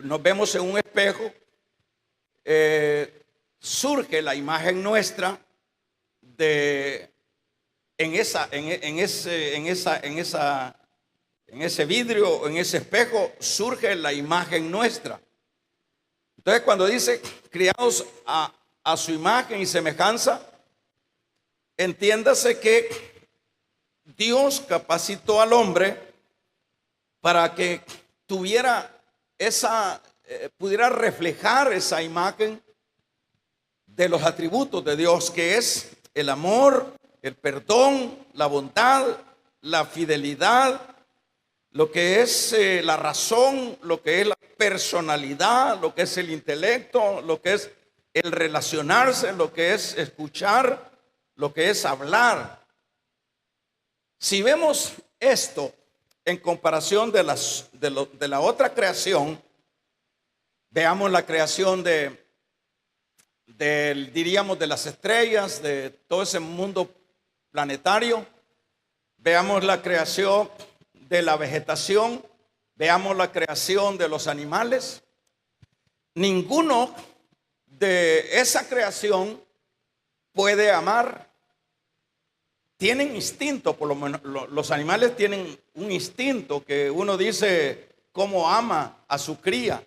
nos vemos en un espejo, surge la imagen nuestra en ese vidrio, en ese espejo, surge la imagen nuestra. Entonces, cuando dice criados a su imagen y semejanza, entiéndase que Dios capacitó al hombre para que tuviera pudiera reflejar esa imagen de los atributos de Dios, que es el amor, el perdón, la bondad, la fidelidad, lo que es la razón, lo que es la personalidad, lo que es el intelecto, lo que es el relacionarse, lo que es escuchar, lo que es hablar. Si vemos esto en comparación de la otra creación, veamos la creación diríamos, de las estrellas, de todo ese mundo planetario. Veamos la creación de la vegetación, veamos la creación de los animales. Ninguno de esa creación puede amar. Tienen instinto, por lo menos los animales tienen un instinto que uno dice cómo ama a su cría,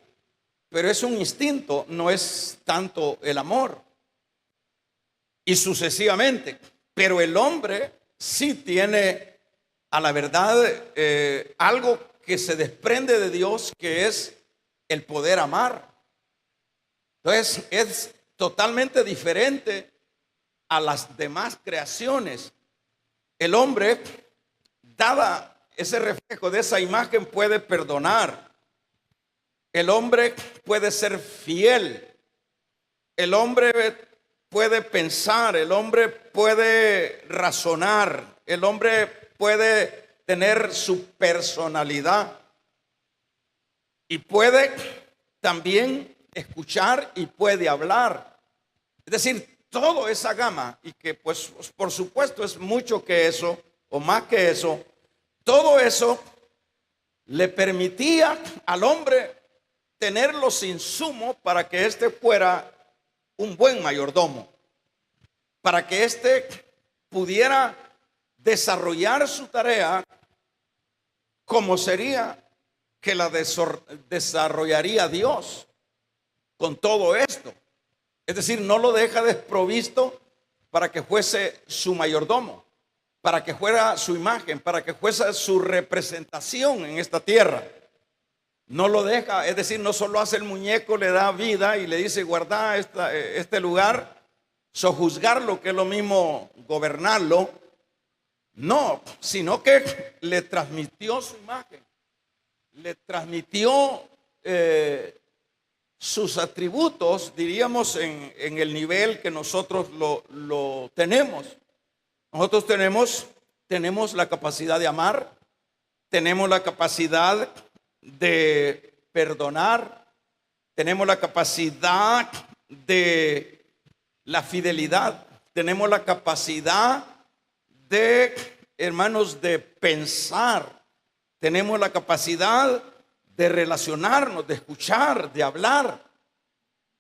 pero es un instinto, no es tanto el amor. Y sucesivamente. Pero el hombre sí tiene, a la verdad, algo que se desprende de Dios, que es el poder amar. Entonces es totalmente diferente a las demás creaciones. El hombre, dada ese reflejo de esa imagen, puede perdonar. El hombre puede ser fiel. El hombre puede pensar. El hombre puede razonar. El hombre puede tener su personalidad. Y puede también escuchar y puede hablar. Es decir, toda esa gama, y que pues por supuesto es mucho que eso, o más que eso, todo eso le permitía al hombre tener los insumos para que éste fuera un buen mayordomo, para que éste pudiera desarrollar su tarea como sería que la desarrollaría Dios con todo esto. Es decir, no lo deja desprovisto para que fuese su mayordomo, para que fuera su imagen, para que fuese su representación en esta tierra. No lo deja, es decir, no solo hace el muñeco, le da vida y le dice guarda este lugar, sojuzgarlo, que es lo mismo gobernarlo. No, sino que le transmitió su imagen, le transmitió sus atributos, diríamos, en el nivel que nosotros lo tenemos. Nosotros tenemos la capacidad de amar, tenemos la capacidad de perdonar, tenemos la capacidad de la fidelidad, tenemos la capacidad de, hermanos, de pensar, tenemos la capacidad de relacionarnos, de escuchar, de hablar,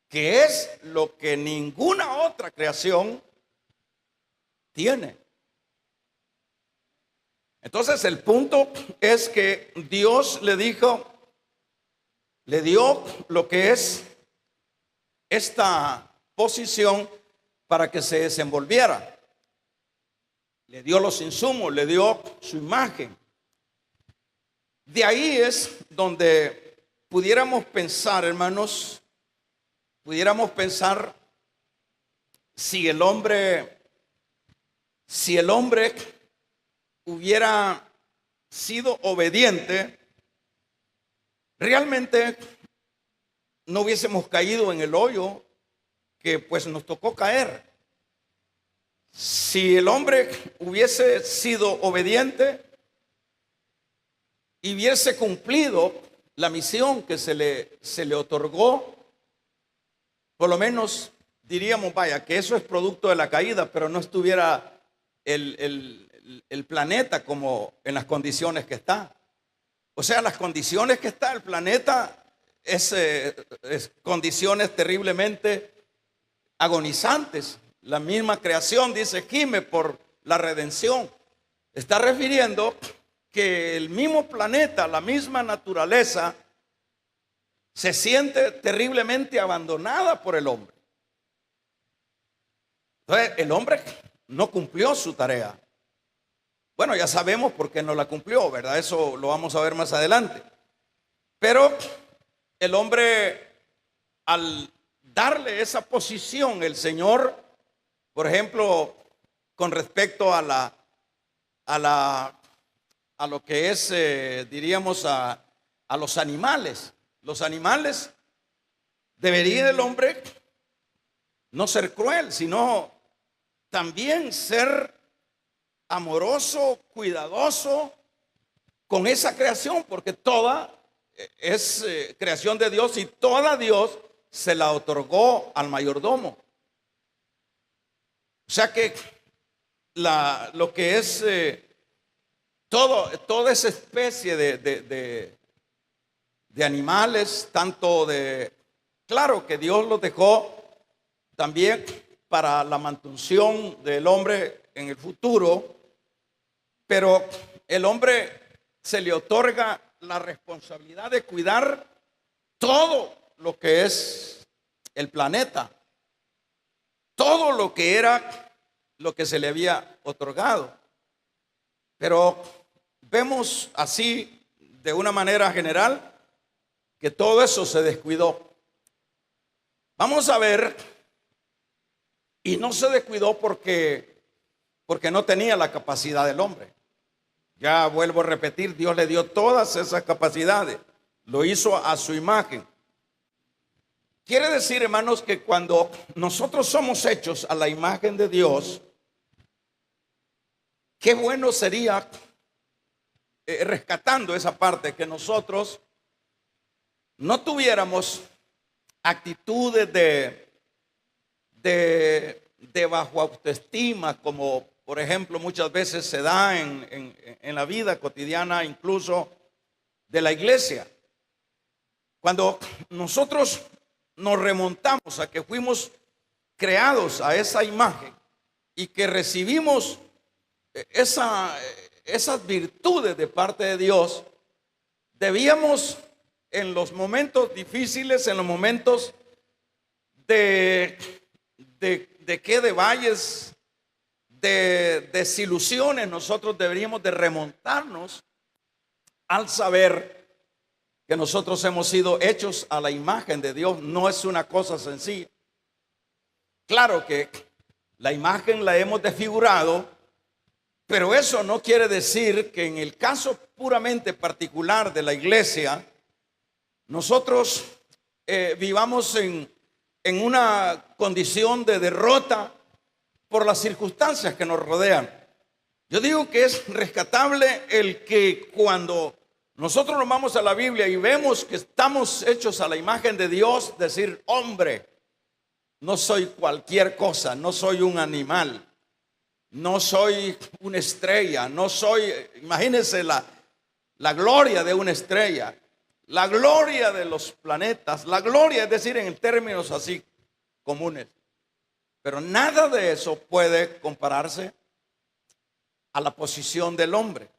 que es lo que ninguna otra creación tiene. Entonces el punto es que Dios le dio lo que es esta posición para que se desenvolviera. Le dio los insumos, le dio su imagen. De ahí es donde pudiéramos pensar, hermanos, si el hombre hubiera sido obediente, realmente no hubiésemos caído en el hoyo que pues nos tocó caer. Si el hombre hubiese sido obediente y hubiese cumplido la misión que se le otorgó, por lo menos diríamos, vaya, que eso es producto de la caída, pero no estuviera el planeta como en las condiciones que está. O sea, las condiciones que está el planeta condiciones terriblemente agonizantes. La misma creación dice, gime por la redención. Está refiriendo que el mismo planeta, la misma naturaleza, se siente terriblemente abandonada por el hombre. Entonces, el hombre no cumplió su tarea. Bueno, ya sabemos por qué no la cumplió, ¿verdad? Eso lo vamos a ver más adelante. Pero el hombre, al darle esa posición, el Señor, por ejemplo, con respecto a lo que es, diríamos, a los animales. Los animales, debería el hombre no ser cruel, sino también ser amoroso, cuidadoso con esa creación, porque toda es creación de Dios y toda Dios se la otorgó al mayordomo. O sea que lo que es toda esa especie de animales, claro que Dios los dejó también para la mantención del hombre en el futuro, pero el hombre se le otorga la responsabilidad de cuidar todo lo que es el planeta, todo lo que era lo que se le había otorgado. Pero vemos así de una manera general que todo eso se descuidó. Vamos a ver, y no se descuidó porque no tenía la capacidad del hombre. Ya vuelvo a repetir, Dios le dio todas esas capacidades, lo hizo a su imagen. Quiere decir, hermanos, que cuando nosotros somos hechos a la imagen de Dios, qué bueno sería, rescatando esa parte, que nosotros no tuviéramos actitudes de bajo autoestima, como por ejemplo muchas veces se da en la vida cotidiana, incluso de la iglesia. Cuando nosotros nos remontamos a que fuimos creados a esa imagen y que recibimos esas virtudes de parte de Dios, debíamos en los momentos difíciles, en los momentos de valles, de desilusiones, nosotros deberíamos de remontarnos al saber que nosotros hemos sido hechos a la imagen de Dios. No es una cosa sencilla. Claro que la imagen la hemos desfigurado, pero eso no quiere decir que en el caso puramente particular de la iglesia, nosotros vivamos en una condición de derrota por las circunstancias que nos rodean. Yo digo que es rescatable el que cuando nosotros nos vamos a la Biblia y vemos que estamos hechos a la imagen de Dios, decir, hombre, no soy cualquier cosa, no soy un animal, no soy una estrella, no soy, imagínense la gloria de una estrella, la gloria de los planetas, la gloria, es decir, en términos así comunes. Pero nada de eso puede compararse a la posición del hombre.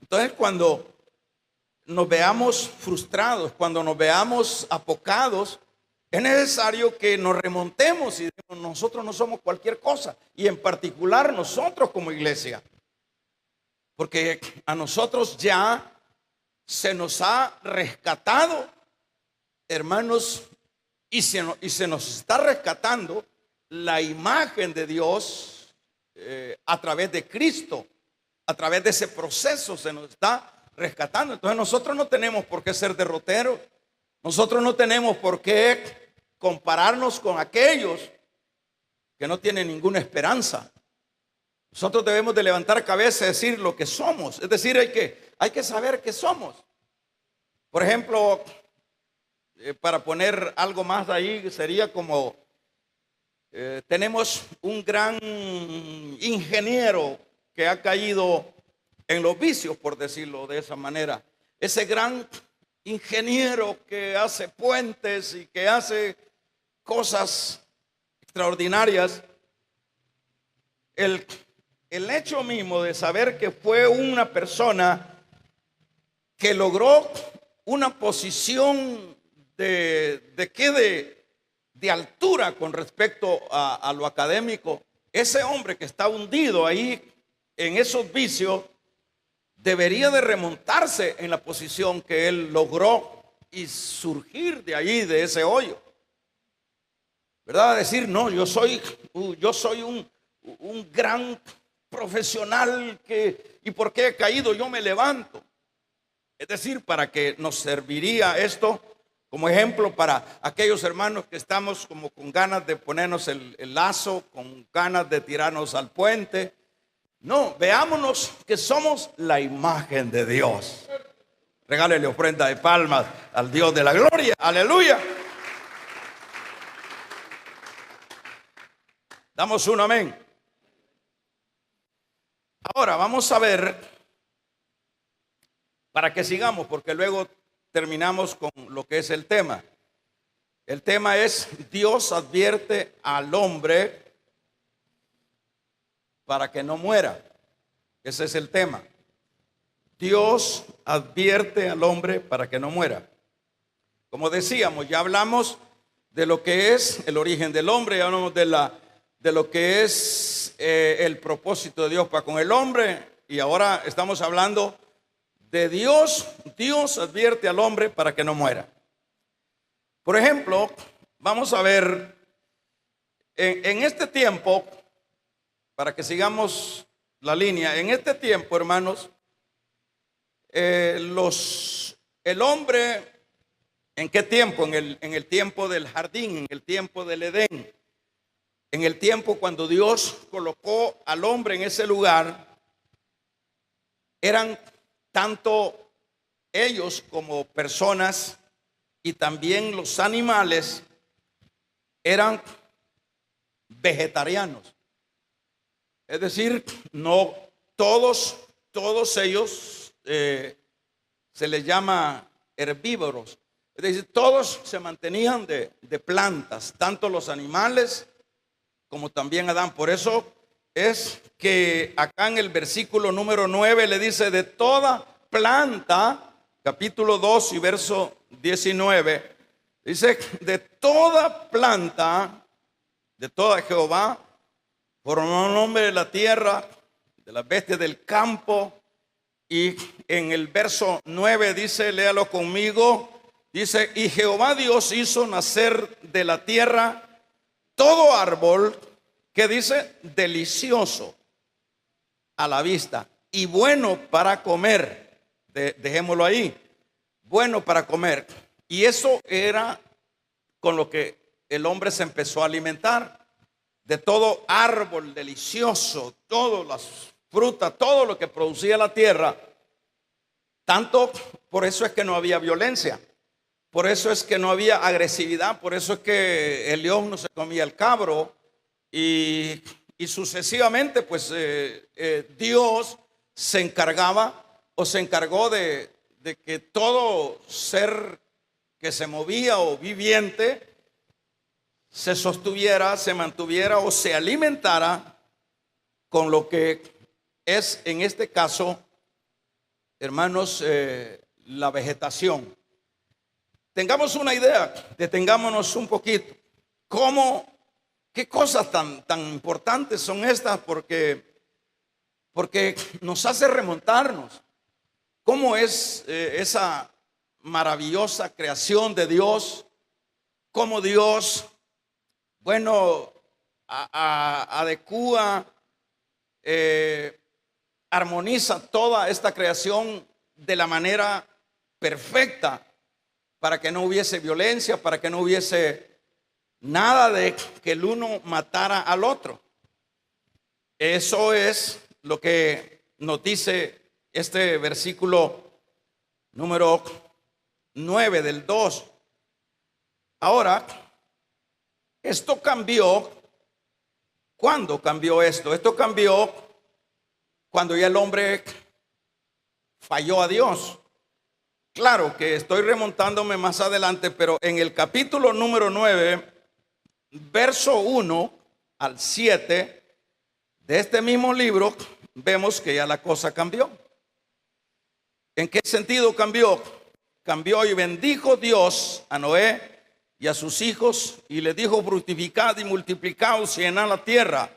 Entonces, cuando nos veamos frustrados, cuando nos veamos apocados, es necesario que nos remontemos y digamos, nosotros no somos cualquier cosa, y en particular nosotros como iglesia, porque a nosotros ya se nos ha rescatado, hermanos, y se nos está rescatando la imagen de Dios a través de Cristo. A través de ese proceso se nos está rescatando. Entonces nosotros no tenemos por qué ser derroteros. Nosotros no tenemos por qué compararnos con aquellos que no tienen ninguna esperanza. Nosotros debemos de levantar cabeza y decir lo que somos. Es decir, hay que saber qué somos. Por ejemplo, para poner algo más ahí, sería como tenemos un gran ingeniero que ha caído en los vicios, por decirlo de esa manera. Ese gran ingeniero que hace puentes y que hace cosas extraordinarias, el hecho mismo de saber que fue una persona que logró una posición de altura con respecto a lo académico, ese hombre que está hundido ahí en esos vicios debería de remontarse en la posición que él logró y surgir de ahí, de ese hoyo, ¿verdad? Decir, no, yo soy un gran profesional y porque he caído yo me levanto. Es decir, para que nos serviría esto como ejemplo para aquellos hermanos que estamos como con ganas de ponernos el lazo, con ganas de tirarnos al puente. No, veámonos que somos la imagen de Dios. Regálele ofrenda de palmas al Dios de la gloria. Aleluya. Damos un amén. Ahora vamos a ver, para que sigamos, porque luego terminamos con lo que es el tema. El tema es: Dios advierte al hombre para que no muera. Ese es el tema. Dios advierte al hombre para que no muera. Como decíamos, ya hablamos de lo que es el origen del hombre, ya hablamos de lo que es el propósito de Dios para con el hombre, y ahora estamos hablando de Dios. Dios advierte al hombre para que no muera. Por ejemplo, vamos a ver en este tiempo, para que sigamos la línea, en este tiempo, hermanos, el hombre, ¿en qué tiempo? En el tiempo del jardín, en el tiempo del Edén, en el tiempo cuando Dios colocó al hombre en ese lugar, eran tanto ellos como personas y también los animales eran vegetarianos. Es decir, no todos ellos se les llama herbívoros. Es decir, todos se mantenían de plantas, tanto los animales como también Adán. Por eso es que acá en el versículo número 9 le dice: de toda planta, capítulo 2 y verso 19, dice: de toda planta, de toda Jehová formó un hombre de la tierra, de las bestias del campo. Y en el verso 9 dice, léalo conmigo, dice: y Jehová Dios hizo nacer de la tierra todo árbol que dice delicioso a la vista y bueno para comer. Dejémoslo ahí, bueno para comer. Y eso era con lo que el hombre se empezó a alimentar, de todo árbol delicioso, todas las frutas, todo lo que producía la tierra. Tanto, por eso es que no había violencia, por eso es que no había agresividad, por eso es que el león no se comía el cabro, y sucesivamente pues Dios se encargaba o se encargó de que todo ser que se movía o viviente se sostuviera, se mantuviera o se alimentara con lo que es, en este caso, hermanos, la vegetación. Tengamos una idea, detengámonos un poquito. ¿Qué cosas tan importantes son estas? Porque nos hace remontarnos. ¿Cómo es esa maravillosa creación de Dios? Cómo Dios, bueno, adecúa, armoniza toda esta creación de la manera perfecta para que no hubiese violencia, para que no hubiese nada de que el uno matara al otro. Eso es lo que nos dice este versículo número 9 del 2. Ahora, esto cambió. ¿Cuándo cambió esto? Esto cambió cuando ya el hombre falló a Dios. Claro que estoy remontándome más adelante, pero en el capítulo número 9, verso 1 al 7 de este mismo libro, vemos que ya la cosa cambió. ¿En qué sentido cambió? Cambió y bendijo Dios a Noé y a sus hijos y le dijo: fructificad y multiplicaos y llenad la tierra.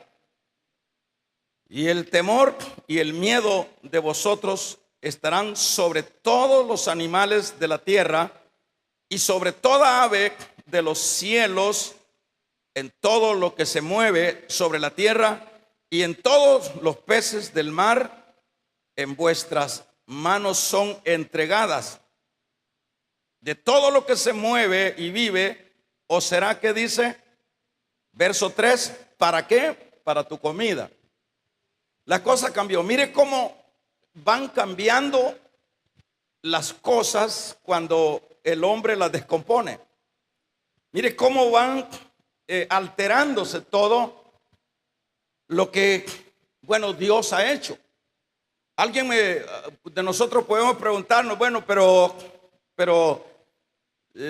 Y el temor y el miedo de vosotros estarán sobre todos los animales de la tierra y sobre toda ave de los cielos, en todo lo que se mueve sobre la tierra y en todos los peces del mar. En vuestras manos son entregadas. De todo lo que se mueve y vive, ¿o será que dice? Verso 3, ¿para qué? Para tu comida. La cosa cambió. Mire cómo van cambiando las cosas cuando el hombre las descompone. Mire cómo van alterándose todo lo que, bueno, Dios ha hecho. Alguien de nosotros podemos preguntarnos, bueno, pero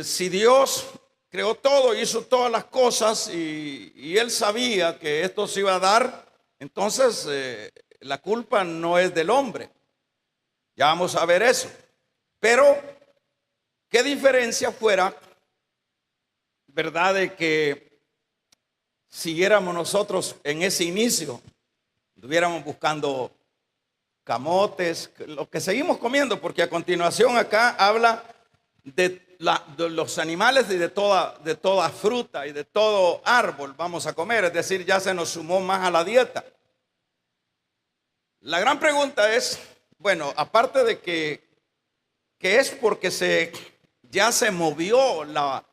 si Dios creó todo, hizo todas las cosas y Él sabía que esto se iba a dar, entonces la culpa no es del hombre. Ya vamos a ver eso. Pero, ¿qué diferencia fuera, verdad, de que siguiéramos nosotros en ese inicio, estuviéramos buscando camotes, lo que seguimos comiendo? Porque a continuación acá habla de los animales y de toda fruta y de todo árbol vamos a comer, es decir, ya se nos sumó más a la dieta. La gran pregunta es, bueno, aparte de que es porque ya se movió la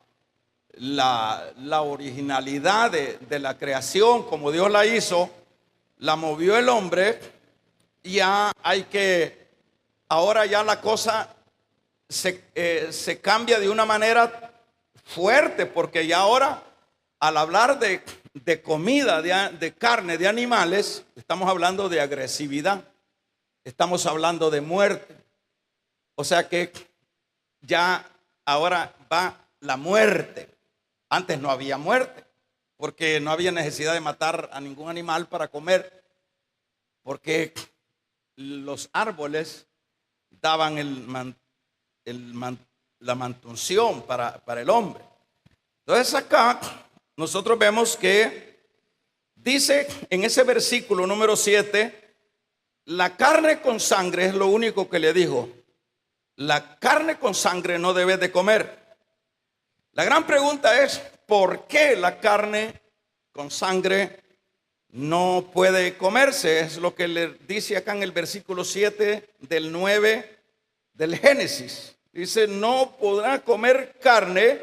originalidad de la creación como Dios la hizo, la movió el hombre, ya ahora ya la cosa se cambia de una manera fuerte, porque ya ahora al hablar de comida, de carne, de animales, estamos hablando de agresividad, estamos hablando de muerte. O sea que ya ahora va la muerte. Antes no había muerte, porque no había necesidad de matar a ningún animal para comer, porque los árboles daban la mantención para el hombre. Entonces acá nosotros vemos que dice en ese versículo número 7, la carne con sangre es lo único que le dijo. La carne con sangre no debes de comer. La gran pregunta es, ¿por qué la carne con sangre no puede comerse? Es lo que le dice acá en el versículo 7 del 9 del Génesis. Dice, no podrá comer carne.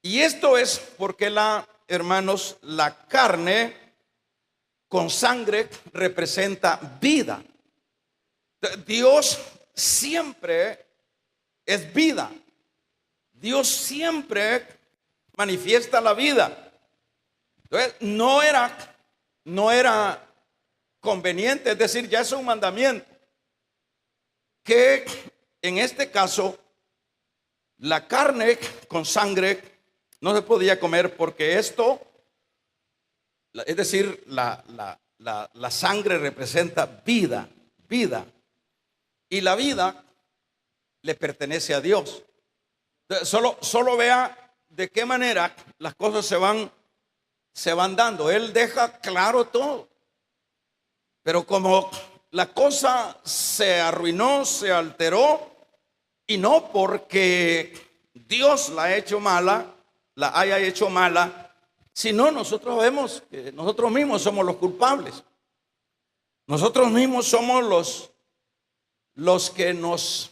Y esto es porque hermanos, la carne con sangre representa vida. Dios siempre es vida. Dios siempre manifiesta la vida. Entonces, no era conveniente, es decir, ya es un mandamiento, que en este caso la carne con sangre no se podía comer, porque esto, es decir, la sangre representa vida, y la vida le pertenece a Dios. Solo vea de qué manera las cosas se van dando. Él deja claro todo. Pero como la cosa se arruinó, se alteró, y no porque Dios la haya hecho mala, sino nosotros vemos que nosotros mismos somos los culpables. Nosotros mismos somos los que nos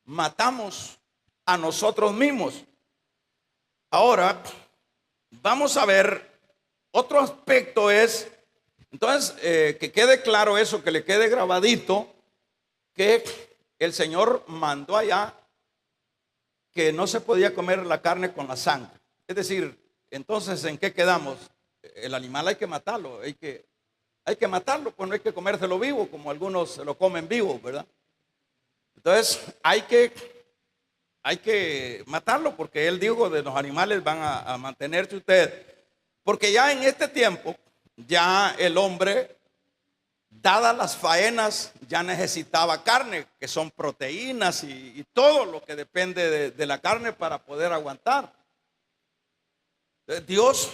matamos a nosotros mismos. Ahora vamos a ver otro aspecto. Entonces, que quede claro eso, que le quede grabadito, que el Señor mandó allá que no se podía comer la carne con la sangre. Es decir, entonces, ¿en qué quedamos? El animal hay que matarlo, hay que matarlo, pues no hay que comérselo vivo, como algunos se lo comen vivo, ¿verdad? Entonces, hay que hay que matarlo porque él dijo de los animales van a mantenerse ustedes. Porque ya en este tiempo, ya el hombre, dadas las faenas, ya necesitaba carne, que son proteínas y todo lo que depende de la carne para poder aguantar. Dios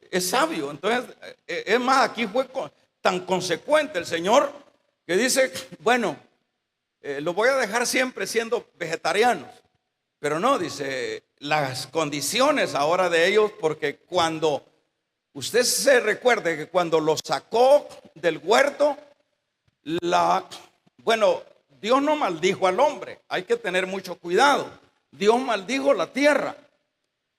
es sabio. Entonces, es más, aquí fue tan consecuente el Señor que dice, bueno, lo voy a dejar siempre siendo vegetarianos. Pero no, dice, las condiciones ahora de ellos, porque cuando usted se recuerde que cuando los sacó del huerto, bueno, Dios no maldijo al hombre, hay que tener mucho cuidado. Dios maldijo la tierra.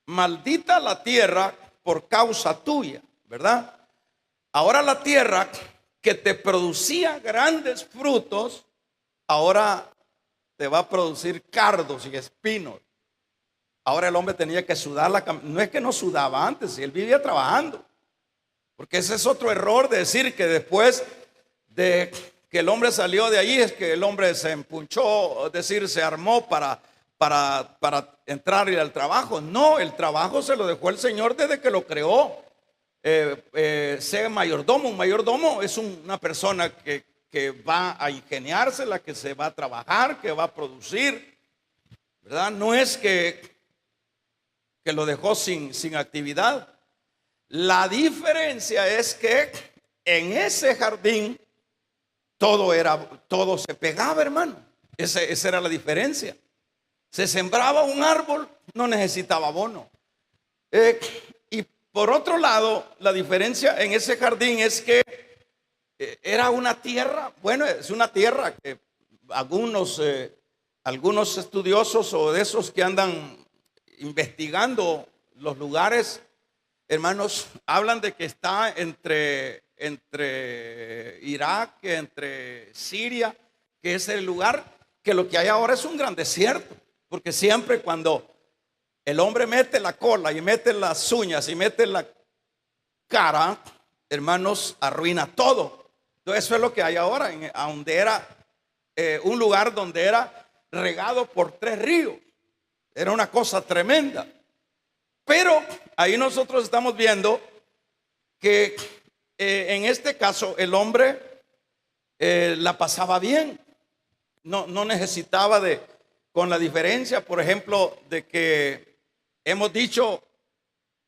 Maldita la tierra por causa tuya, ¿verdad? Ahora la tierra que te producía grandes frutos, ahora te va a producir cardos y espinos. Ahora el hombre tenía que sudar no es que no sudaba antes, él vivía trabajando. Porque ese es otro error de decir que después de que el hombre salió de ahí es que el hombre se empunchó, es decir, se armó para entrar y ir al trabajo. No, el trabajo se lo dejó el Señor desde que lo creó. Sea mayordomo. Un mayordomo es una persona que va a ingeniársela, que se va a trabajar, que va a producir, ¿verdad? No es que lo dejó sin actividad. La diferencia es que en ese jardín todo se pegaba, hermano. Esa era la diferencia. Se sembraba un árbol, no necesitaba abono. Y por otro lado, la diferencia en ese jardín es que era una tierra, bueno, es una tierra que algunos estudiosos o de esos que andan investigando los lugares, hermanos, hablan de que está entre Irak, entre Siria, que es el lugar que lo que hay ahora es un gran desierto. Porque siempre cuando el hombre mete la cola y mete las uñas y mete la cara, hermanos, arruina todo. Entonces eso es lo que hay ahora, donde era un lugar donde era regado por 3 ríos. Era una cosa tremenda. Pero ahí nosotros estamos viendo que en este caso el hombre la pasaba bien. No necesitaba con la diferencia, por ejemplo, de que hemos dicho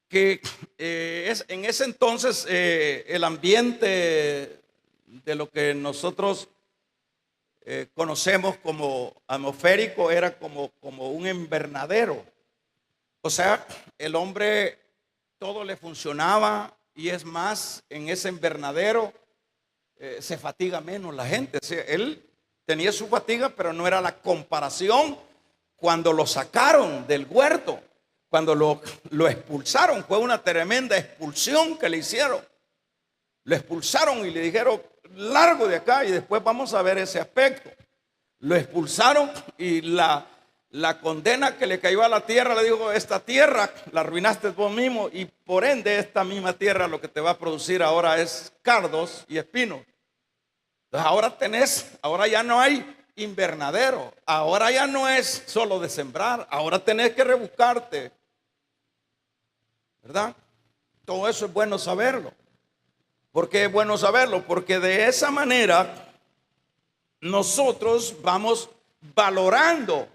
que en ese entonces el ambiente de lo que nosotros conocemos como atmosférico era como un invernadero. O sea, el hombre todo le funcionaba, y es más, en ese invernadero se fatiga menos la gente. O sea, él tenía su fatiga, pero no era la comparación cuando lo sacaron del huerto, cuando lo expulsaron. Fue una tremenda expulsión que le hicieron. Lo expulsaron y le dijeron, largo de acá, y después vamos a ver ese aspecto. Lo expulsaron y la condena que le cayó a la tierra, le dijo, esta tierra la arruinaste vos mismo, y por ende esta misma tierra lo que te va a producir ahora es cardos y espinos. Entonces ahora ya no hay invernadero, ahora ya no es solo de sembrar, ahora tenés que rebuscarte, ¿verdad? Todo eso es bueno saberlo. ¿Por qué es bueno saberlo? Porque de esa manera nosotros vamos valorando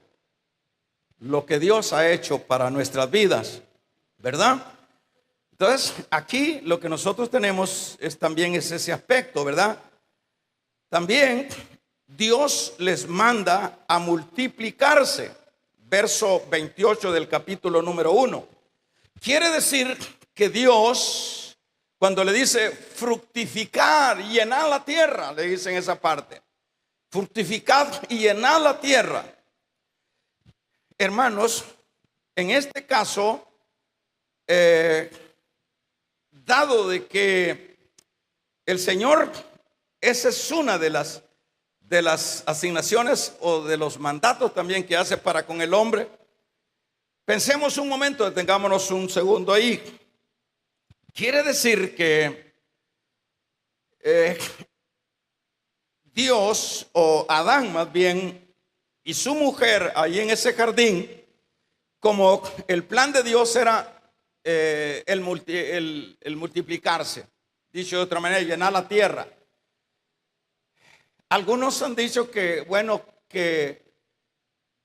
lo que Dios ha hecho para nuestras vidas, ¿verdad? Entonces aquí lo que nosotros tenemos también es ese aspecto, ¿verdad? También Dios les manda a multiplicarse. Verso 28 del capítulo número 1. Quiere decir que Dios, cuando le dice fructificar, llenar la tierra, le dice en esa parte, fructificad y llenad la tierra. Hermanos, en este caso, dado de que el Señor, esa es una de las asignaciones o de los mandatos también que hace para con el hombre. Pensemos un momento, detengámonos un segundo ahí. Quiere decir que Dios, o Adán más bien, y su mujer allí en ese jardín, como el plan de Dios era el multiplicarse, dicho de otra manera, llenar la tierra. Algunos han dicho que, bueno, que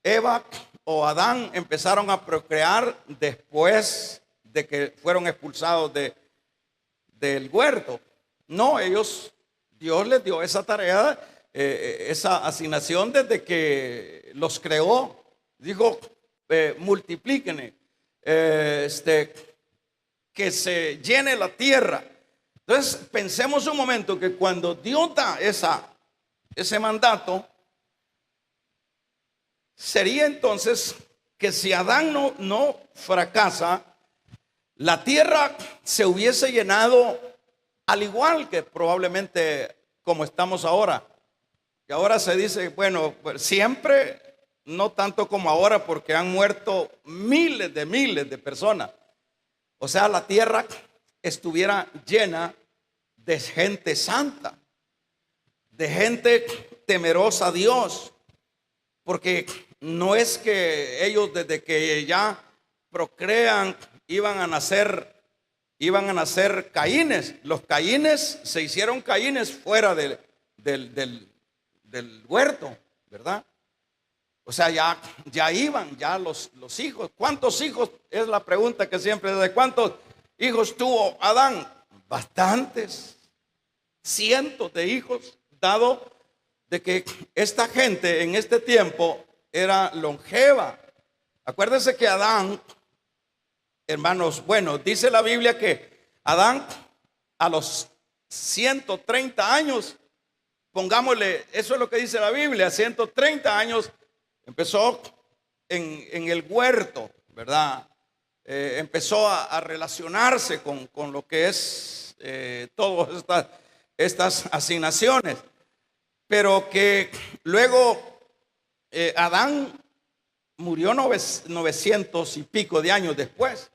Eva o Adán empezaron a procrear después de que fueron expulsados del huerto. No, Dios les dio esa tarea, esa asignación desde que los creó. Dijo, multiplíquense, que se llene la tierra. Entonces, pensemos un momento que cuando Dios da ese mandato, sería entonces que si Adán no fracasa, la tierra se hubiese llenado al igual que probablemente como estamos ahora. Y ahora se dice, bueno, pues siempre, no tanto como ahora, porque han muerto miles de personas. O sea, la tierra estuviera llena de gente santa, de gente temerosa a Dios. Porque no es que ellos desde que ya procrean iban a nacer Caínes. Los Caínes se hicieron Caínes fuera del huerto, ¿verdad? O sea, ya iban los hijos. ¿Cuántos hijos? Es la pregunta que siempre es: ¿de cuántos hijos tuvo Adán? Bastantes, cientos de hijos, dado de que esta gente en este tiempo era longeva. Acuérdense que Adán, hermanos, bueno, dice la Biblia que Adán a los 130 años, pongámosle, eso es lo que dice la Biblia, 130 años empezó en el huerto, ¿verdad? Empezó a relacionarse con lo que es todas estas asignaciones. Pero que luego Adán murió 900 y pico de años después.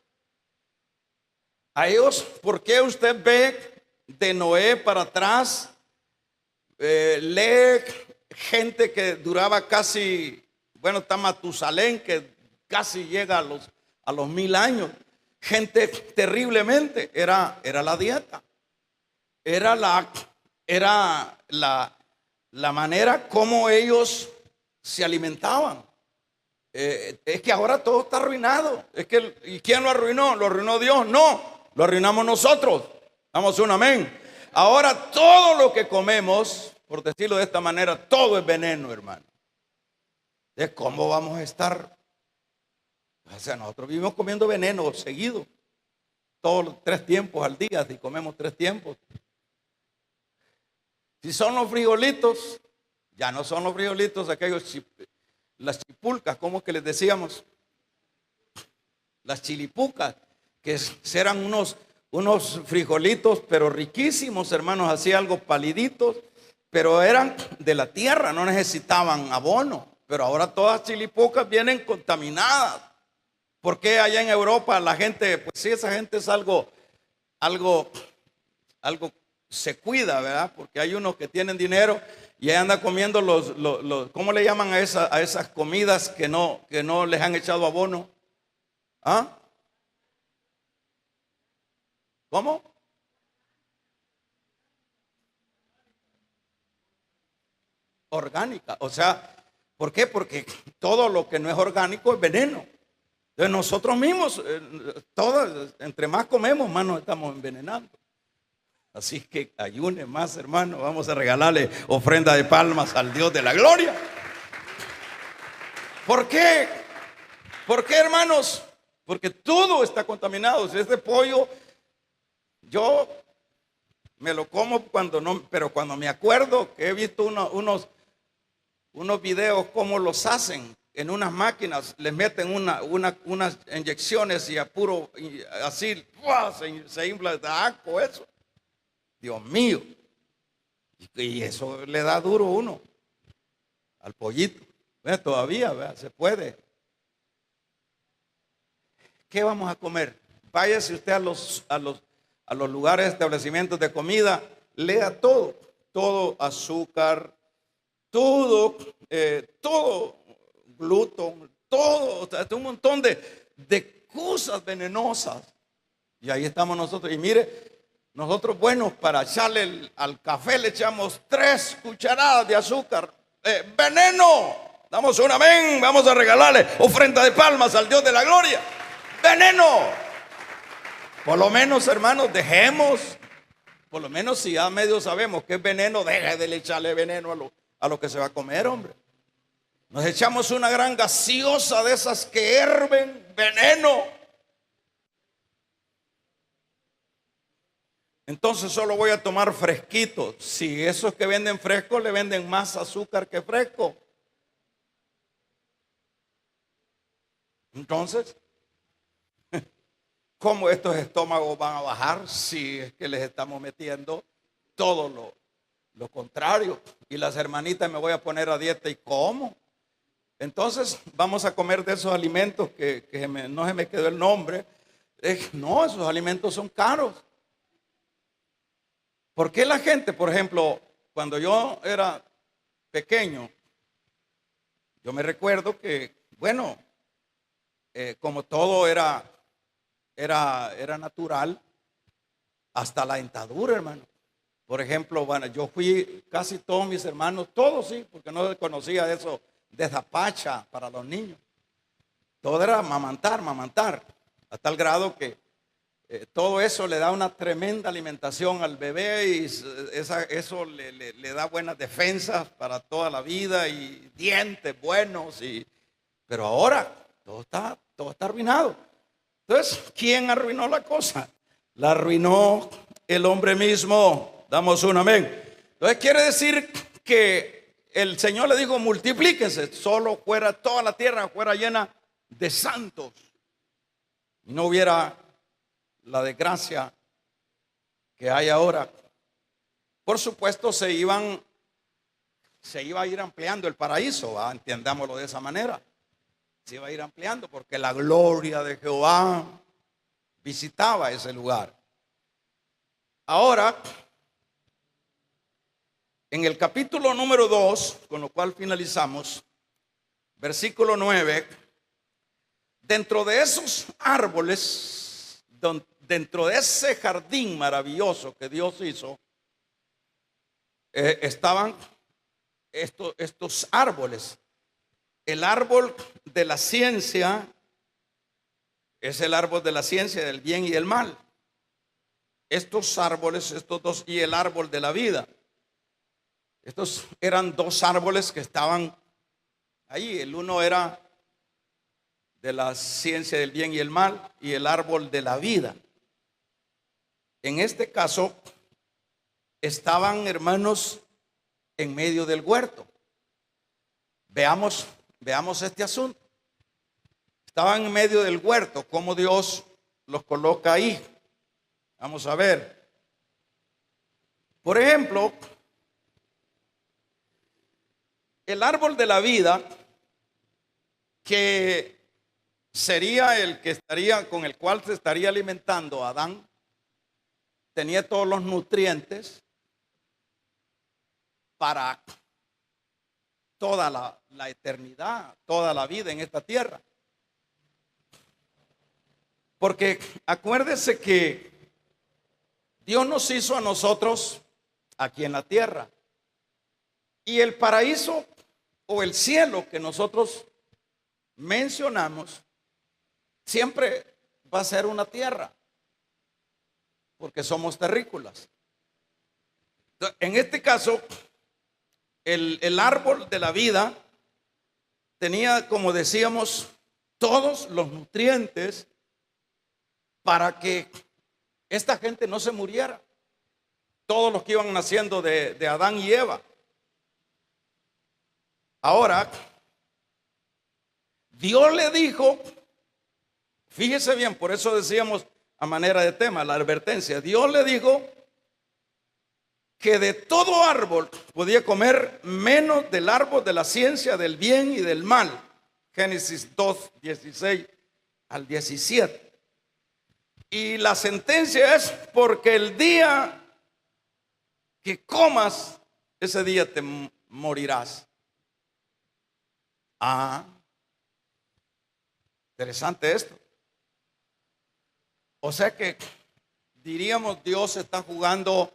A ellos, ¿por qué usted ve de Noé para atrás? Lee gente que duraba casi, bueno, está Matusalén, que casi llega a los 1000 años. Gente terriblemente, era la dieta, era la manera como ellos se alimentaban. Es que ahora todo está arruinado. ¿Y quién lo arruinó? ¿Lo arruinó Dios? No, lo arruinamos nosotros. Damos un amén. Ahora todo lo que comemos, por decirlo de esta manera, todo es veneno, hermano. ¿De cómo vamos a estar? O sea, nosotros vivimos comiendo veneno seguido, todos los 3 tiempos al día, si comemos 3 tiempos. Si son los frijolitos, ya no son los frijolitos aquellos, las chipulcas, ¿cómo que les decíamos? Las chilipucas, que eran unos frijolitos, pero riquísimos, hermanos, así algo paliditos, pero eran de la tierra, no necesitaban abono. Pero ahora todas las chilipucas vienen contaminadas. ¿Por qué allá en Europa la gente, pues sí, esa gente es algo se cuida, ¿verdad? Porque hay unos que tienen dinero y ahí anda comiendo ¿cómo le llaman a esas comidas que no les han echado abono? ¿Ah? ¿Cómo? Orgánica. O sea, ¿por qué? Porque todo lo que no es orgánico es veneno. Entonces nosotros mismos, entre más comemos, más nos estamos envenenando. Así que ayune más, hermano. Vamos a regalarle ofrenda de palmas al Dios de la gloria. ¿Por qué? ¿Por qué, hermanos? Porque todo está contaminado. Si este pollo, yo me lo como pero cuando me acuerdo que he visto unos videos cómo los hacen en unas máquinas, les meten unas inyecciones y así se infla de asco eso. Dios mío. Y eso le da duro uno al pollito. Todavía, ¿verdad? Se puede. ¿Qué vamos a comer? Váyase usted a los lugares, establecimientos de comida, lea todo azúcar, todo gluten, todo, o sea, un montón de cosas venenosas. Y ahí estamos nosotros. Y mire, nosotros, bueno, para echarle al café le echamos 3 cucharadas de azúcar. Veneno. Damos un amén. Vamos a regalarle ofrenda de palmas al Dios de la gloria. Veneno. Por lo menos, hermanos, dejemos. Por lo menos si ya medio sabemos que es veneno, deje de echarle veneno a lo que se va a comer, hombre. Nos echamos una gran gaseosa de esas que herven, veneno. Entonces solo voy a tomar fresquito. Si esos que venden fresco le venden más azúcar que fresco. Entonces, ¿cómo estos estómagos van a bajar si es que les estamos metiendo todo lo contrario? Y las hermanitas, me voy a poner a dieta, ¿y cómo? Entonces vamos a comer de esos alimentos que no se me quedó el nombre. No, esos alimentos son caros. ¿Por qué la gente, por ejemplo, cuando yo era pequeño, yo me recuerdo que, bueno, como todo era natural, hasta la dentadura, hermano. Por ejemplo, bueno, yo fui, casi todos mis hermanos, todos sí, porque no conocía eso de zapacha para los niños. Todo era mamantar, a tal grado que todo eso le da una tremenda alimentación al bebé y eso le da buenas defensas para toda la vida y dientes buenos. Pero ahora todo está arruinado. Entonces, ¿quién arruinó la cosa? La arruinó el hombre mismo. Damos un amén. Entonces quiere decir que el Señor le dijo: multiplíquense, solo fuera toda la tierra fuera llena de santos y no hubiera la desgracia que hay ahora. Por supuesto se iba a ir ampliando el paraíso, ¿va? Entendámoslo de esa manera. Se iba a ir ampliando porque la gloria de Jehová visitaba ese lugar. Ahora, en el capítulo número 2, con lo cual finalizamos, versículo 9, dentro de esos árboles, dentro de ese jardín maravilloso que Dios hizo, estaban estos árboles. El árbol de la ciencia es el árbol de la ciencia del bien y del mal. Estos árboles, estos dos, y el árbol de la vida. Estos eran 2 árboles que estaban ahí. El uno era de la ciencia del bien y el mal, y el árbol de la vida. En este caso, estaban, hermanos, en medio del huerto. Veamos este asunto. Estaban en medio del huerto, cómo Dios los coloca ahí. Vamos a ver. Por ejemplo, el árbol de la vida, que sería el que con el cual se estaría alimentando Adán, tenía todos los nutrientes para toda la eternidad, toda la vida en esta tierra. Porque acuérdese que Dios nos hizo a nosotros aquí en la tierra, y el paraíso o el cielo que nosotros mencionamos siempre va a ser una tierra, porque somos terrícolas. En este caso, el árbol de la vida tenía, como decíamos, todos los nutrientes para que esta gente no se muriera. Todos los que iban naciendo de Adán y Eva. Ahora, Dios le dijo, fíjese bien, por eso decíamos a manera de tema, la advertencia. Dios le dijo que de todo árbol podía comer, menos del árbol de la ciencia del bien y del mal. Génesis 2, 16 al 17. Y la sentencia es: porque el día que comas, ese día te morirás. Interesante esto. O sea que diríamos Dios está jugando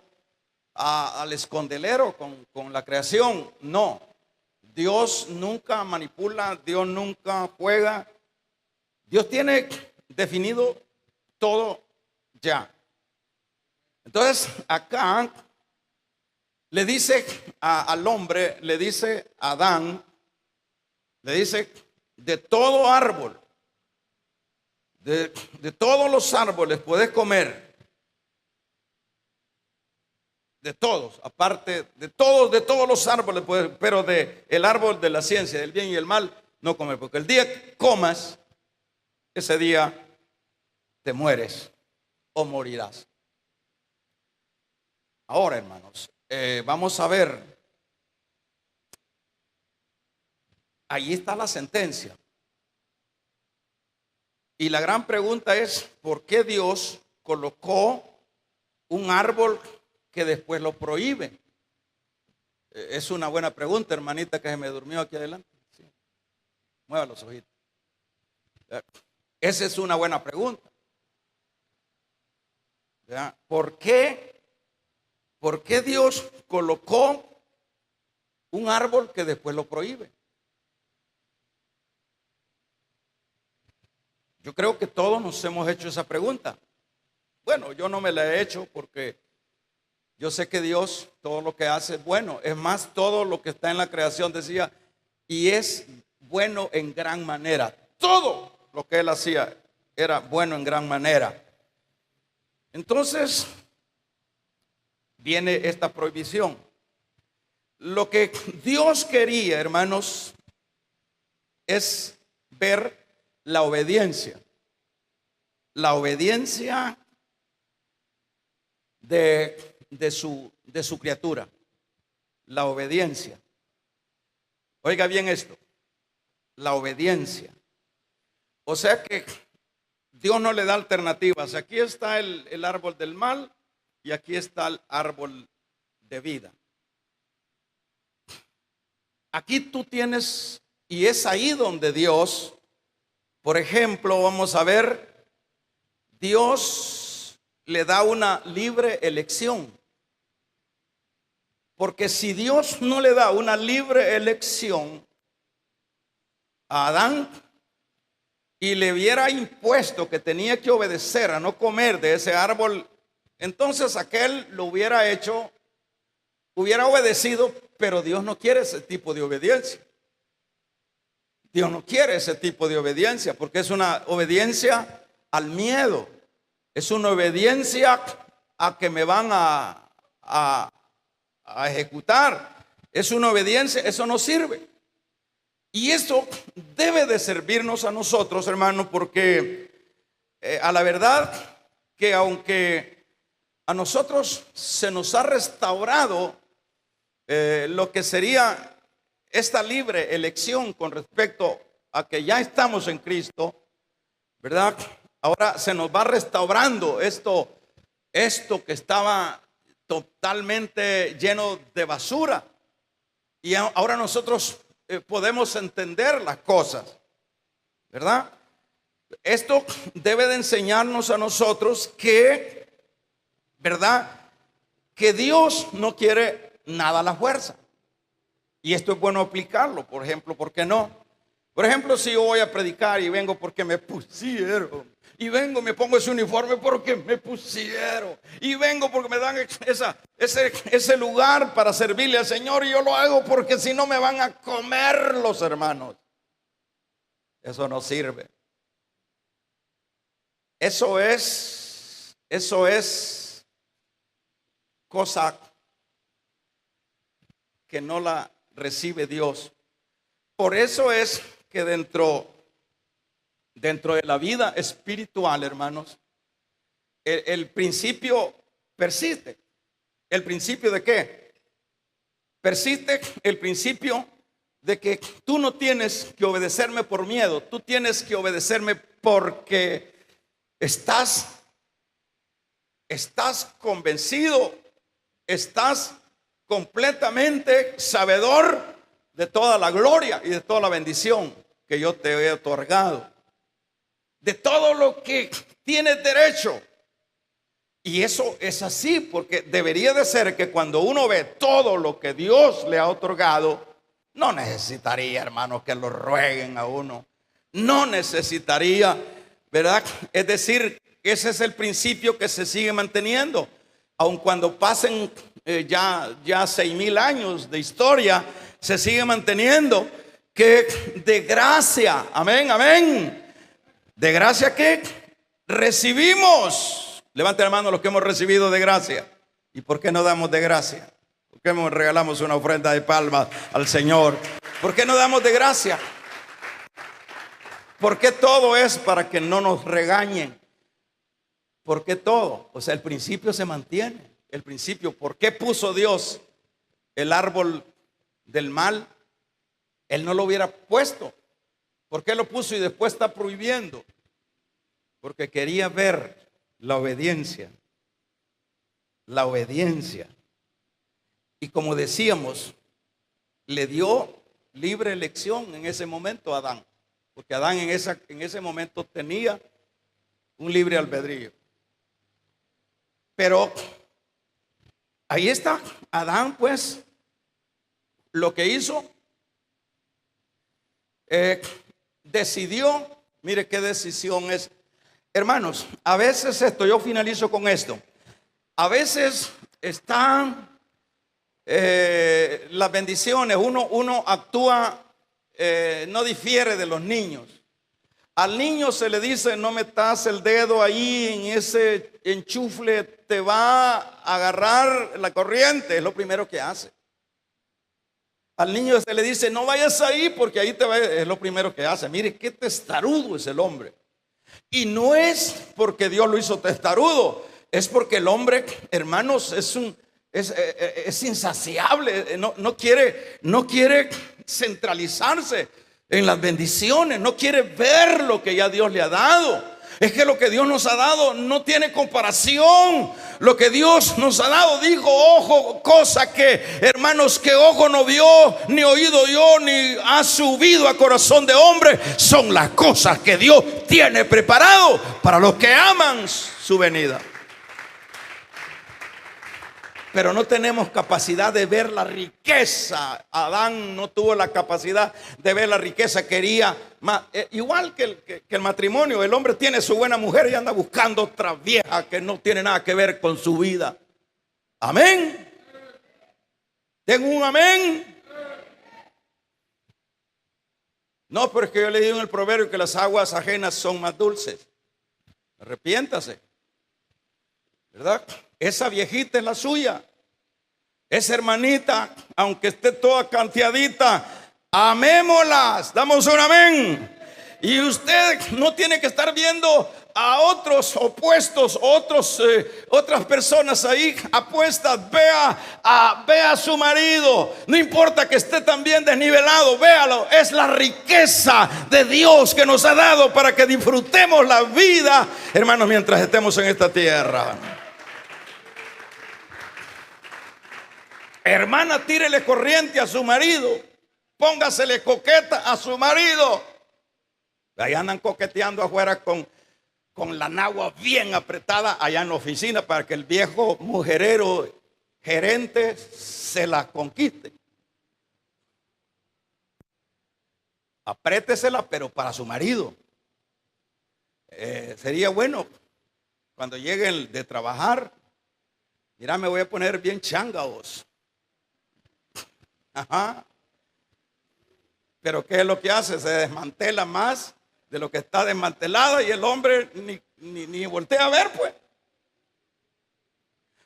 al escondelero con la creación. No, Dios nunca manipula, Dios nunca juega. Dios tiene definido todo ya. Entonces acá le dice al hombre, le dice a Adán, le dice de todo árbol, de todos los árboles puedes comer. De todos, aparte de todos los árboles, pero de el árbol de la ciencia del bien y el mal no comer, porque el día que comas, ese día te mueres o morirás. Ahora, hermanos, vamos a ver. Ahí está la sentencia. Y la gran pregunta es, ¿por qué Dios colocó un árbol que después lo prohíbe? Es una buena pregunta, hermanita que se me durmió aquí adelante. Sí. Mueva los ojitos. Esa es una buena pregunta. ¿Verdad? ¿Por qué Dios colocó un árbol que después lo prohíbe? Yo creo que todos nos hemos hecho esa pregunta. Bueno, yo no me la he hecho porque yo sé que Dios todo lo que hace es bueno. Es más, todo lo que está en la creación decía, y es bueno en gran manera. Todo lo que Él hacía era bueno en gran manera. Entonces, viene esta prohibición. Lo que Dios quería, hermanos, es ver la obediencia. La obediencia de su criatura. La obediencia. Oiga bien esto. La obediencia. O sea que Dios no le da alternativas. Aquí está el árbol del mal y aquí está el árbol de vida. Aquí tú tienes, y es ahí donde Dios, por ejemplo, vamos a ver, Dios le da una libre elección. Porque si Dios no le da una libre elección a Adán y le hubiera impuesto que tenía que obedecer a no comer de ese árbol, entonces aquel lo hubiera hecho, hubiera obedecido, pero Dios no quiere ese tipo de obediencia. Dios no quiere ese tipo de obediencia porque es una obediencia al miedo. Es una obediencia a que me van a ejecutar. Es una obediencia, eso no sirve. Y eso debe de servirnos a nosotros, hermanos, porque a la verdad que aunque a nosotros se nos ha restaurado lo que sería esta libre elección con respecto a que ya estamos en Cristo, ¿verdad? Ahora se nos va restaurando esto que estaba totalmente lleno de basura. Y ahora nosotros podemos entender las cosas, ¿verdad? Esto debe de enseñarnos a nosotros que, ¿verdad? Que Dios no quiere nada a la fuerza. Y esto es bueno aplicarlo, por ejemplo, ¿por qué no? Por ejemplo, si yo voy a predicar y vengo porque me pusieron, y vengo, me pongo ese uniforme porque me pusieron, y vengo porque me dan ese lugar para servirle al Señor, y yo lo hago porque si no me van a comer los hermanos. Eso no sirve. Eso es cosa que no la recibe Dios. Por eso es que dentro de la vida espiritual, hermanos, el principio persiste. ¿El principio de qué? Persiste el principio de que tú no tienes que obedecerme por miedo, tú tienes que obedecerme porque estás convencido, estás completamente sabedor de toda la gloria y de toda la bendición que yo te he otorgado. de todo lo que tienes derecho. Y eso es así, porque debería de ser que cuando uno ve todo lo que Dios le ha otorgado, no necesitaría, hermanos, que lo rueguen a uno. No necesitaría, ¿verdad? Es decir, ese es el principio que se sigue manteniendo. Aun cuando pasen ya 6,000 años de historia, se sigue manteniendo que de gracia, amén, amén, de gracia que recibimos. Levanten la mano los que hemos recibido de gracia. ¿Y por qué no damos de gracia? ¿Por qué no regalamos una ofrenda de palmas al Señor? ¿Por qué no damos de gracia? ¿Por qué todo es para que no nos regañen? ¿Por qué todo? O sea, el principio se mantiene. El principio, ¿por qué puso Dios el árbol del mal? Él no lo hubiera puesto. ¿Por qué lo puso y después está prohibiendo? Porque quería ver la obediencia. La obediencia. Y como decíamos, le dio libre elección en ese momento a Adán. Porque Adán en ese momento tenía un libre albedrío. Pero ahí está Adán, pues, lo que hizo, decidió, mire qué decisión es. Hermanos, a veces yo finalizo con esto. A veces están las bendiciones, uno actúa, no difiere de los niños. Al niño se le dice: no metas el dedo ahí en ese enchufle, te va a agarrar la corriente. Es lo primero que hace. Al niño se le dice: no vayas ahí porque ahí te va. Es lo primero que hace. Mire qué testarudo es el hombre. Y no es porque Dios lo hizo testarudo, es porque el hombre, hermanos, es insaciable. No quiere centralizarse en las bendiciones, no quiere ver lo que ya Dios le ha dado. Es que lo que Dios nos ha dado no tiene comparación. Lo que Dios nos ha dado, dijo, ojo, cosa que, hermanos, que ojo no vio, ni oído oyó, ni ha subido a corazón de hombre, son las cosas que Dios tiene preparado para los que aman su venida. Pero no tenemos capacidad de ver la riqueza. Adán no tuvo la capacidad de ver la riqueza. Quería más. Igual que el matrimonio, el hombre tiene su buena mujer y anda buscando otra vieja que no tiene nada que ver con su vida. Amén. Tengo un amén. No, pero es que yo leí en el proverbio que las aguas ajenas son más dulces. Arrepiéntase, ¿verdad? Esa viejita es la suya. Esa hermanita, aunque esté toda canteadita, amémoslas. Damos un amén. Y usted no tiene que estar viendo a otros opuestos, otras personas ahí apuestas. Vea a su marido. No importa que esté también desnivelado, véalo. Es la riqueza de Dios que nos ha dado para que disfrutemos la vida, hermanos, mientras estemos en esta tierra. Hermana, tírele corriente a su marido. Póngasele coqueta a su marido. Ahí andan coqueteando afuera con la nagua bien apretada allá en la oficina para que el viejo mujerero gerente se la conquiste. Apriétesela, pero para su marido. Sería bueno cuando lleguen de trabajar. Mira, me voy a poner bien changaos. Ajá. Pero ¿qué es lo que hace? Se desmantela más de lo que está desmantelada y el hombre ni voltea a ver, pues.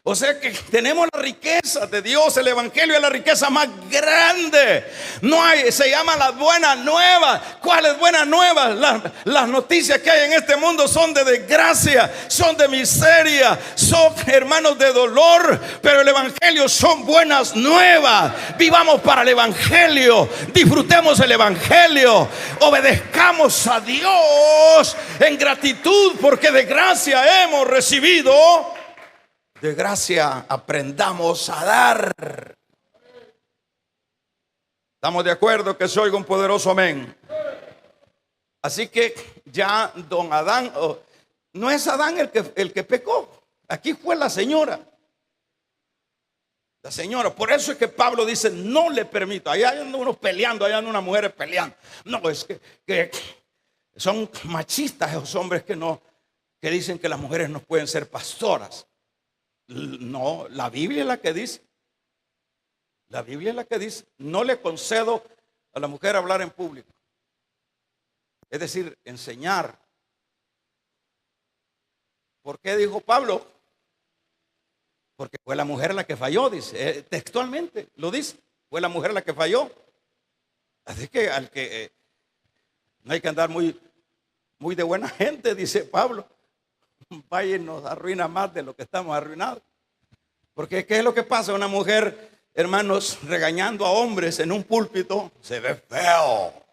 O sea que tenemos la riqueza de Dios. El evangelio es la riqueza más grande. No hay, se llama las buenas nuevas. ¿Cuáles buenas nuevas? Las noticias que hay en este mundo son de desgracia, son de miseria, son, hermanos, de dolor. Pero el evangelio son buenas nuevas. Vivamos para el evangelio. Disfrutemos el evangelio. Obedezcamos a Dios en gratitud, porque de gracia hemos recibido. De gracia aprendamos a dar. ¿Estamos de acuerdo? Que se oiga un poderoso amén. Así que ya don Adán, no es Adán el que pecó, aquí fue la señora. La señora, por eso es que Pablo dice, no le permito. Allá andan unos peleando, allá andan unas mujeres peleando. No, es que son machistas esos hombres que dicen que las mujeres no pueden ser pastoras. No, la Biblia es la que dice. La Biblia es la que dice, no le concedo a la mujer hablar en público. Es decir, enseñar. ¿Por qué dijo Pablo? Porque fue la mujer la que falló, dice, textualmente lo dice, fue la mujer la que falló. Así que no hay que andar muy de buena gente, dice Pablo. Vaya y nos arruina más de lo que estamos arruinados. Porque ¿qué es lo que pasa? Una mujer, hermanos, regañando a hombres en un púlpito, se ve feo.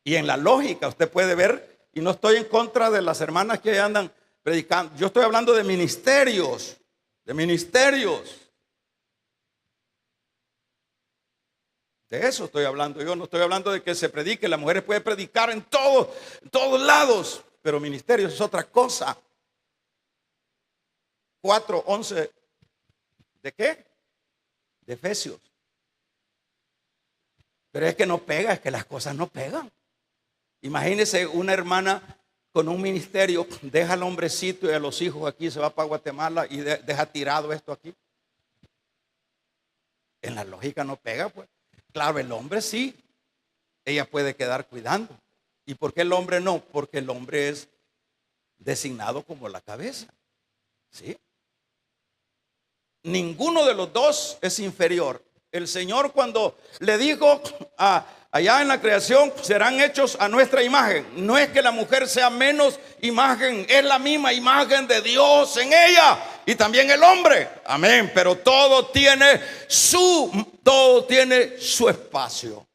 Y en la lógica usted puede ver, y no estoy en contra de las hermanas que andan predicando. Yo estoy hablando de ministerios, De eso estoy hablando. Yo no estoy hablando de que se predique. Las mujeres pueden predicar en todos lados, pero ministerios es otra cosa. 4:11. ¿De qué? De Efesios. Pero es que no pega, es que las cosas no pegan. Imagínese una hermana con un ministerio, deja al hombrecito y a los hijos aquí, se va para Guatemala y deja tirado esto aquí. En la lógica no pega, pues. Claro, el hombre sí, ella puede quedar cuidando. ¿Y por qué el hombre no? Porque el hombre es designado como la cabeza. ¿Sí? Ninguno de los dos es inferior. El Señor, cuando le dijo allá en la creación, serán hechos a nuestra imagen. No es que la mujer sea menos imagen, es la misma imagen de Dios en ella. Y también el hombre. Amén. Pero todo tiene su espacio.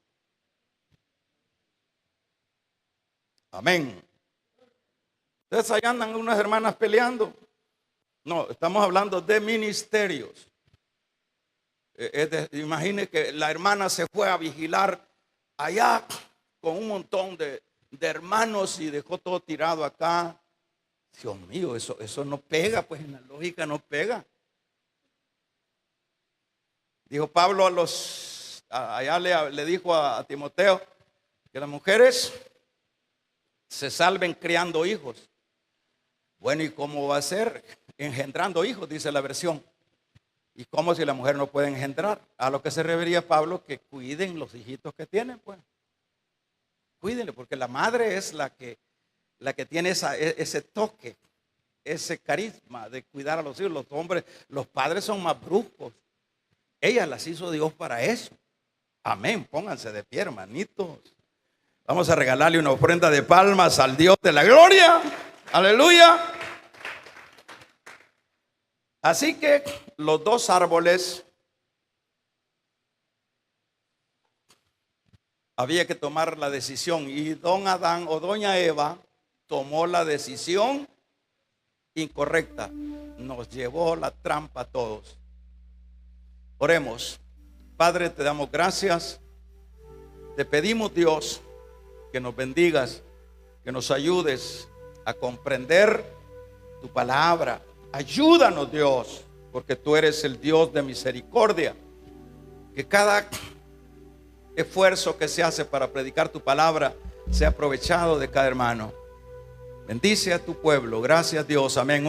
Amén. Entonces allá andan unas hermanas peleando. No, estamos hablando de ministerios. Imagine que la hermana se fue a vigilar allá con un montón de hermanos y dejó todo tirado acá. Dios mío, eso no pega, pues en la lógica no pega. Dijo Pablo allá le dijo a Timoteo que las mujeres se salven criando hijos. Bueno, ¿y cómo va a ser? Engendrando hijos, dice la versión. ¿Y cómo si la mujer no puede engendrar? A lo que se refería Pablo, que cuiden los hijitos que tienen, pues. Cuídenle, porque la madre es la que tiene ese toque, ese carisma de cuidar a los hijos. Los hombres, los padres son más bruscos. Ellas las hizo Dios para eso. Amén. Pónganse de pie, hermanitos. Vamos a regalarle una ofrenda de palmas al Dios de la gloria. Aleluya. Así que los dos árboles había que tomar la decisión, y don Adán o doña Eva tomó la decisión incorrecta. Nos llevó la trampa a todos. Oremos. Padre, te damos gracias. Te pedimos, Dios, que nos bendigas, que nos ayudes a comprender tu palabra. Ayúdanos, Dios, porque tú eres el Dios de misericordia. Que cada esfuerzo que se hace para predicar tu palabra sea aprovechado de cada hermano. Bendice a tu pueblo. Gracias, Dios. Amén.